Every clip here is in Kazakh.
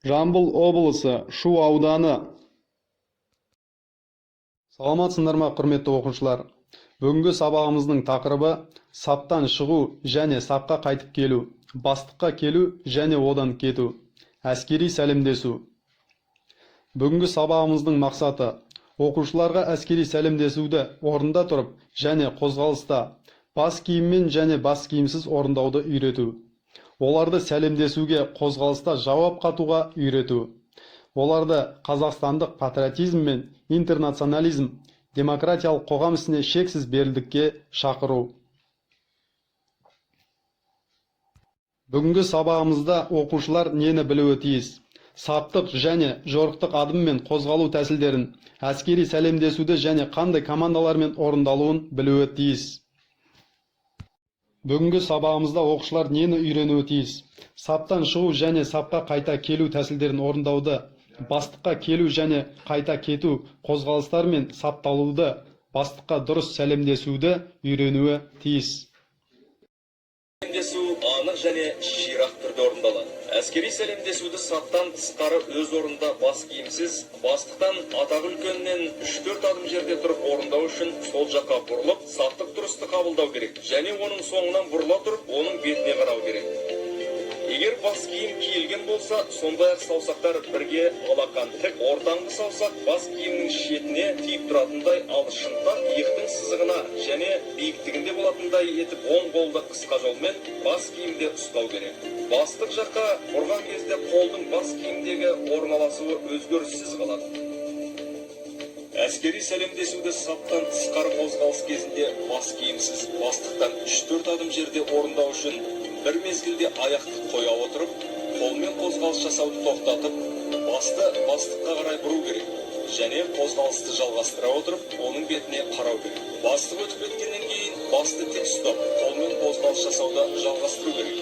Жамбыл облысы Шу ауданы. Саламатсыздар ма, құрметті оқушылар? Бүгінгі сабағымыздың тақырыбы саптан шығу және сапқа қайтып келу, бастыққа келу және одан кету, әскери сәлемдесу. Бүгінгі сабағымыздың мақсаты оқушыларға әскери сәлемдесуді орында тұрып және қозғалыста бас киіммен және бас киімсіз орындауды үйрету. Оларды сәлемдесуге қозғалыста жауап қатуға үйрету. Оларды қазақстандық патриотизм мен интернационализм, демократиялық қоғам ісіне шексіз берілдікке шақыру. Бүгінгі сабағымызда оқушылар нені білуі тиіс? Саптық және жорықтық адым мен қозғалу тәсілдерін, әскери сәлемдесуді және қандай командалармен орындалуын білуі тиіс. Бүгінгі сабағымызда оқушылар нені үйренуі тиіс? Саптан шығу және сапқа қайта келу тәсілдерін орындауды, бастыққа келу және қайта кету қозғалыстар мен сапталуды, бастыққа дұрыс сәлемдесуді үйренуі тиіс. Сәлемдесу анық және ширақ түрде орындалады. Әскери сәлемдесуді саптан тысқары өз орнында бас киімсіз, бастықтан атағы үлкеннен 3-4 адым жерде тұрып орындау үшін сол жаққа бұрылып, саптық тұрысты қабылдау керек. Және оның соңынан бұрыла тұрып, оның бетіне қарау керек. Егер бас киім киілген болса, сондай-ақ саусақтар бірге алақан тік, ортаңғы саусақ бас киімнің шетіне тиіп тұратындай, ал шынтақ иықтың сызығына және биіктігінде болатындай етіп оң қолды қысқа жолмен бас киімде ұстау керек. Бастық жаққа бұрған кезде қолдың бас киімдегі орналасуы өзгеріссіз қалады. Әскери сәлемдесуді саптан тысқары қозғалыс кезінде бас киімсіз бастықтан 3-4 адым жерде орындау үшін бір мезгілде аяқты қоя отырып, қолмен қозғалыс жасауды тоқтатып, басты бастыққа қарай бұру керек. Және қозғалысты жалғастыра отырып, оның бетіне қарау керек. Бастық өтіп кеткеннен кейін басты тік ұстап, қолмен қозғалыс жасауды жалғастыру керек.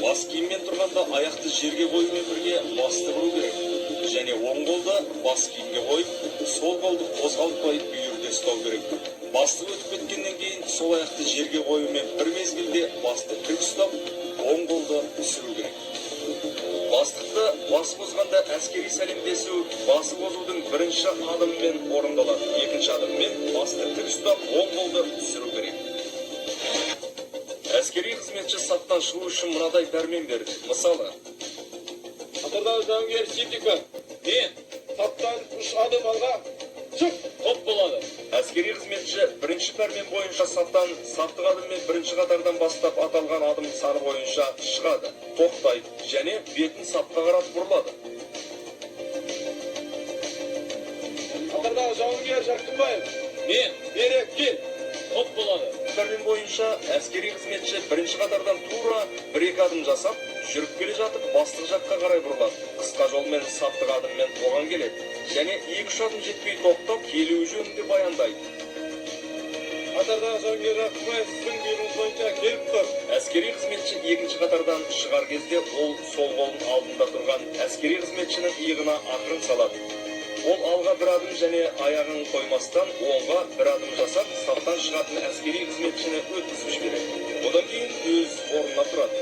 Бас киіммен тұрғанда аяқты жерге қоюмен бірге басты бұру керек. Және оң қолды бас киімге қойып, сол қолды қозғалтпай бүйірде ұстау керек. Бастық өтіп кеткеннен кейін сол аяқты жерге қоюмен бір мезгілде басты тік ұстап, оң қолды түсіру керек. Бастықты бас қозғанда әскери сәлемдесу басы қозудың бірінші адымымен орындалады. Екінші адыммен басты тік ұстап, оң қолды түсіру керек. Әскери қызметші саптан шығу үшін мынадай дәрмен берді. Мысалы, қатардағы жауынгер Ситика, мен саптан 3 адым алға шық, топ болады. Әскери қызметші бірінші пәрмен бойынша саптан саптық адыммен бірінші қатардан бастап аталған адым саны бойынша шығады, тоқтайды және бетін сапқа қарап бұрылады. Қатардағы жауынгер Жақтыбаев, мен бері кел, топ болады. Пәрмен бойынша әскери қызметші бірінші қатардан тура 1-2 адым жасап, жүріп келе жатып бастық жаққа қарай бұрылады. Қысқа жолмен саптық адыммен оған келеді. Және 2-3 адым жетпей тоқтап, келуі жөнінде баяндайды. Қатардағы жауынгер Жақтыбаев, сіздің бұйрығыңыз бойынша келіп тұр. Әскери қызметші екінші қатардан шығар кезде ол сол қолын алдында тұрған әскери қызметшінің иығына ақырын салады. Ол алға бір адым және аяғын қоймастан оңға бір адым жасап, саптан шығатын әскери қызметшіні өткізіп жібереді. Одан кейін өз орнына тұрады.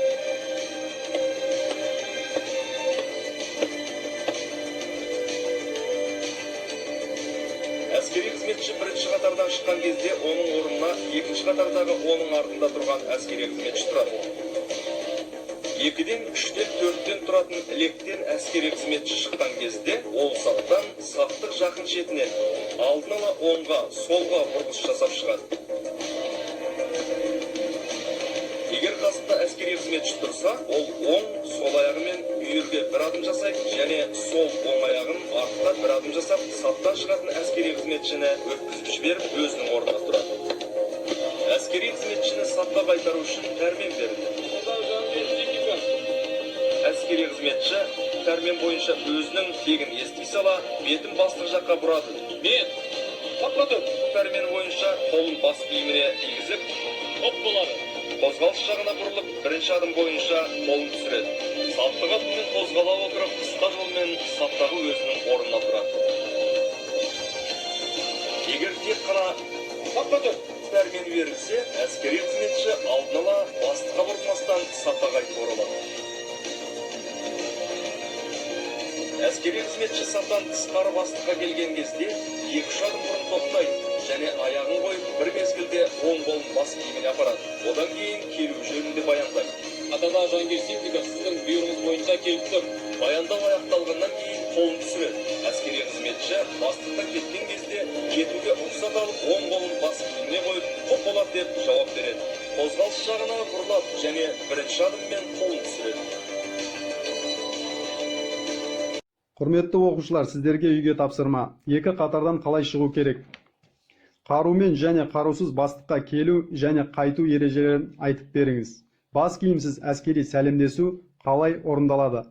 Әскери қызметші бірінші қатардан шыққан кезде оның орнына екінші қатардағы оның артында тұрған әскери қызметші тұрады. 2-ден, 3-ден, 4-ден тұратын лектен әскери қызметші шыққан кезде ол саптан саптық жақын шетінен алдын ала оңға, солға бұрылыс жасап шығады. Егер қасында әскери қызметші тұрса, ол оң, сол аяғымен бүйірге бір адым жасайды және сол оң аяғын артқа бір адым жасап, саптан шығатын әскери қызметшіні өткізіп жіберіп, өзінің орнына тұрады. Әскери қызметшіні сапқа қайтару үшін пәрмен берілді. Әскери қызметші пәрмен бойынша өзінің тегін ести сала, бетін бастық жаққа бұрады. Мен сапқа тұр. Пәрмен бойынша қолын бас киіміне тигізіп, Топ болады. қозғалыс жағына бұрылып, бірінші адым бойынша қолын түсіреді. Саптық адыммен қозғала отырып, қысқа жолмен саптағы өзінің орнына тұрады. Егер тек қана Сапқа тұр. пәрмен берілсе, әскери қызметші алдын ала бастыққа бұрылмастан сапқа қайтып оралады. Әскери қызметші саптан тысқары бастыққа келген кезде 2-3 адым бұрын тоқтайды және аяғын қойып бір мезгілде оң қолын бас киіміне апарады. Одан кейін келу жөнінде баяндайды. Атадағы жауынгер Ситников сіздің бұйрығыңыз бойынша келіп тұр. Баяндау аяқталғаннан кейін қолын түсіреді. Әскери қызметші бастықтан кеткен кезде кетуге рұқсат алып, оң қолын бас киіміне қойып, құп болады деп жауап береді. Қозғалыс жағына бұрылады және бірінші адыммен қолын түсіреді. Құрметті оқушылар, сіздерге үйге тапсырма. Екі қатардан қалай шығу керек? Қарумен және қарусыз бастыққа келу және қайту ережелерін айтып беріңіз. Бас киімсіз әскери сәлемдесу қалай орындалады?